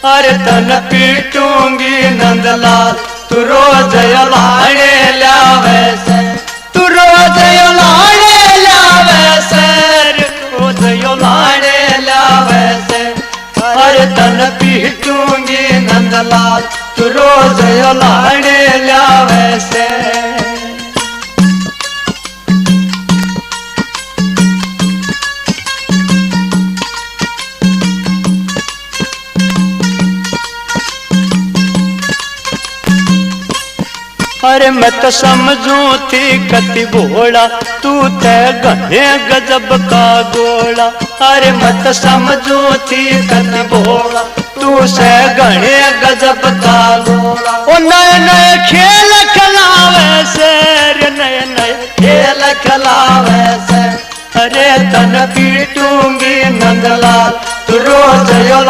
अरे तन पीटूंगी नंदलाल तू रोज यो लाड़े लावे से, तू रोज यो लाड़े लावे से, रोज यो लाड़े लावे से। अरे तन पीटूंगी नंदलाल तू रोज यो लाड़े लावे से। अरे मैं तो समझू थी कति भोला तू ते गणे गजब का गोला। अरे मैं तो समझू थी कति भोला तू से गणे गजब का गोला। ओ नए नए खेल खिलावे से, रे नए नए खेल खिलावे से। अरे तन पीटूंगी नंदलाल तू रोज यो